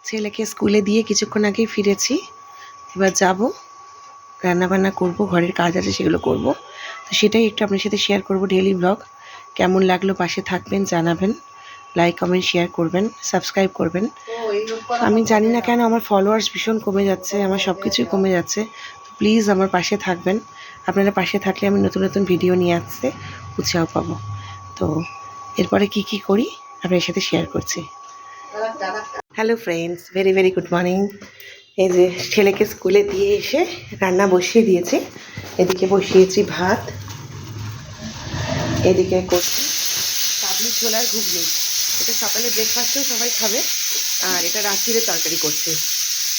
ছেলেকে স্কুলে দিয়ে কিছুক্ষণ আগেই ফিরেছি। এবার যাব, রান্নাবান্না করব, ঘরের কাজ আছে সেগুলো করব। তো সেটাই একটু আপনার সাথে শেয়ার করব ডেইলি ব্লগ। কেমন লাগলো পাশে থাকবেন, জানাবেন, লাইক কমেন্ট শেয়ার করবেন, সাবস্ক্রাইব করবেন। আমি জানি না কেন আমার ফলোয়ার্স ভীষণ কমে যাচ্ছে, আমার সব কিছুই কমে যাচ্ছে। তো প্লিজ আমার পাশে থাকবেন। আপনারা পাশে থাকলে আমি নতুন নতুন ভিডিও নিয়ে আসতে উৎসাহ পাবো। তো এরপরে কি করি আপনার সাথে শেয়ার করছি। Hello friends, very very good morning. এই যে ছেলেকে স্কুলে দিয়ে এসে রান্না বসিয়ে দিয়েছি। এদিকে বসিয়েছি ভাত, এদিকে করছি কাবলি ছোলার ঘুগনি। এটা সকালে ব্রেকফাস্টেও সবাই খাবে, আর এটা রাত্রিরে তরকারি করছি।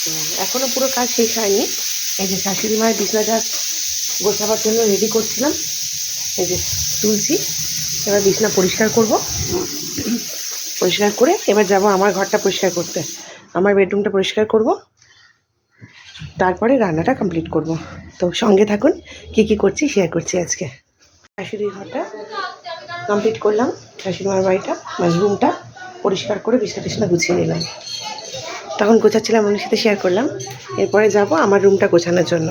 তো এখনও পুরো কাজ শেষ হয়নি। এই যে শাশুড়ি মায়ের বিছনা জাস্ট গোছাবার জন্য রেডি করছিলাম। এই যে তুলছি, এবার বিছনা পরিষ্কার করব। পরিষ্কার করে এবার যাব আমার ঘরটা পরিষ্কার করতে, আমার বেডরুমটা পরিষ্কার করব, তারপরে রান্নাটা কমপ্লিট করব। তো সঙ্গে থাকুন, কি করছি শেয়ার করছি আজকে। শাশুড়ির ঘরটা কমপ্লিট করলাম, শাশুড়িমার বাড়িটা মানে রুমটা পরিষ্কার করে বিছনা গুছিয়ে নিলাম। তখন গোছাচ্ছিলাম, ওনার সাথে শেয়ার করলাম। এরপরে যাব আমার রুমটা গোছানোর জন্য।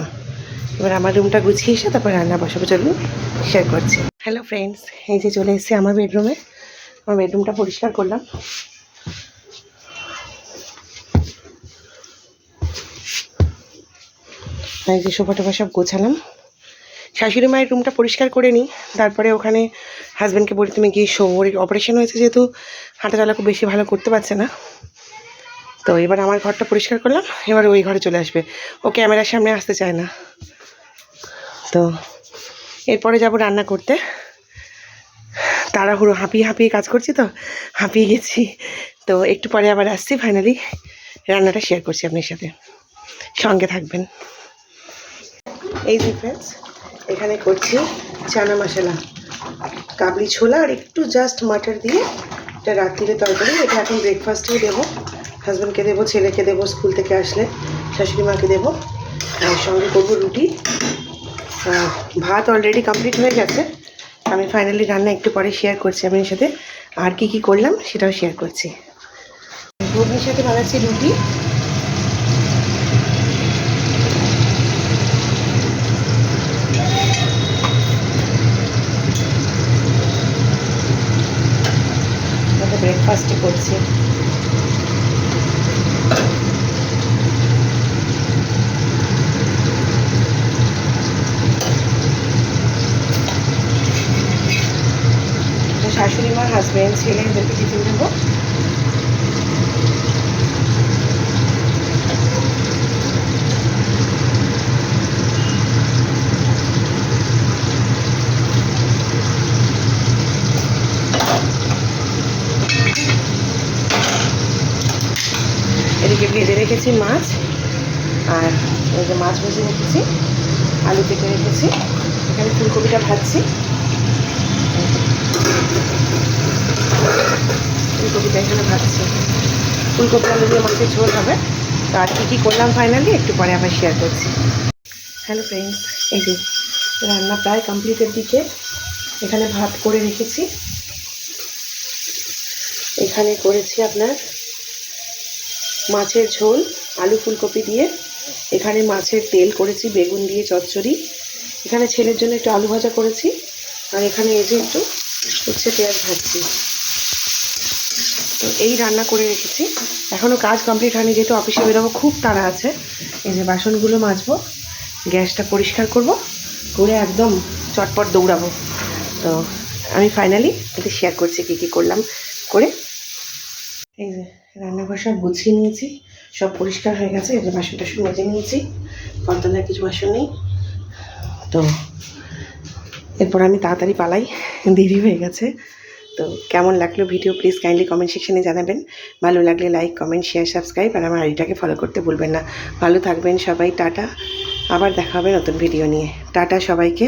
এবার আমার রুমটা গুছিয়ে এসে তারপর রান্না বসাবো, চলুন শেয়ার করছি। হ্যালো ফ্রেন্ডস, এই যে চলে এসেছি আমার বেডরুমে। আমার বেডরুমটা পরিষ্কার করলাম। এই যে সোফা টোফা সব গোছালাম। শাশুড়ি মায়ের রুমটা পরিষ্কার করে নিই, তারপরে ওখানে হাজব্যান্ডকে বলি তুমি গিয়ে শো। ওর অপারেশন হয়েছে যেহেতু হাঁটা চলা খুব বেশি ভালো করতে পারছে না। তো এবার আমার ঘরটা পরিষ্কার করলাম, এবার ওই ঘরে চলে আসবে। ও ক্যামেরার সামনে আসতে চায় না। তো এরপরে যাব রান্না করতে। তাড়াহুড়ো হাঁপিয়ে কাজ করছি, তো হাঁপিয়ে গেছি। তো একটু পরে আবার আসছি, ফাইনালি রান্নাটা শেয়ার করছি আপনার সাথে, সঙ্গে থাকবেন। এই যে ফ্রেন্ডস, এখানে করছি চানা মশলা, কাবলি ছোলা আর একটু জাস্ট মাটার দিয়ে এটা রাত্রিরে তরকারি। এটা এখন ব্রেকফাস্টেও দেবো, হাজব্যান্ডকে দেবো, ছেলেকে দেবো স্কুল থেকে আসলে, শাশুড়ি মাকে দেবো। আর সঙ্গে করবো রুটি। ভাত অলরেডি কমপ্লিট হয়ে গেছে। আমি ফাইনালি রান্না একটু পরে শেয়ার করছি আপনার সাথে, আর কি করলাম সেটাও শেয়ার করছি। ঘুগনির সাথে বানাচ্ছি রুটি। ব্রেকফাস্টই করছি। শাশুড়ি মা, হাজব্যান্ড, ছেলে এদেরকে টিফিন দেবো। এদিকে ভেজে রেখেছি মাছ, আর এই যে মাছ ভেজে রেখেছি, আলু কেটে রেখেছি। এখানে ফুলকপিটা ভাজছি, ফুলকপিটা এখানে ভাজছি। ফুলকপি আলু দিয়ে মাছের ঝোল হবে। তো আর কি করলাম ফাইনালি একটু পরে আবার শেয়ার করছি। হ্যালো ফ্রেন্ডস, এই যে রান্না প্রায় কমপ্লিটের দিকে। এখানে ভাত করে রেখেছি, এখানে করেছি আপনার মাছের ঝোল আলু ফুলকপি দিয়ে। এখানে মাছের তেল করেছি বেগুন দিয়ে চচ্চড়ি। এখানে ছেলের জন্য একটু আলু ভাজা করেছি, আর এখানে এই যে একটু উচ্ছে পেঁয়াজ ভাজছি। তো এই রান্না করে রেখেছি। এখনও কাজ কমপ্লিট হয়নি, যেহেতু অফিসে বেরোবো, খুব তাড়া আছে। এই যে বাসনগুলো মাজবো, গ্যাসটা পরিষ্কার করব, করে একদম চটপট দৌড়াবো। তো আমি ফাইনালি এতে শেয়ার করছি কি করলাম করে। এই যে রান্নাঘর সব গুছিয়ে নিয়েছি, সব পরিষ্কার হয়ে গেছে। এই যে বাসন টাসন মেজে নিয়েছি, কলতলায় কিছু বাসন নেই। তো এরপর আমি তাড়াতাড়ি পালাই, দেরি হয়ে গেছে। তো কেমন লাগলো ভিডিও প্লিজ কাইন্ডলি কমেন্ট সেকশনে জানাবেন। ভালো লাগলে লাইক কমেন্ট শেয়ার সাবস্ক্রাইব, আর আমার আইডিটাকে ফলো করতে ভুলবেন না। ভালো থাকবেন সবাই, টাটা। আবার দেখা হবে নতুন ভিডিও নিয়ে। টাটা সবাইকে।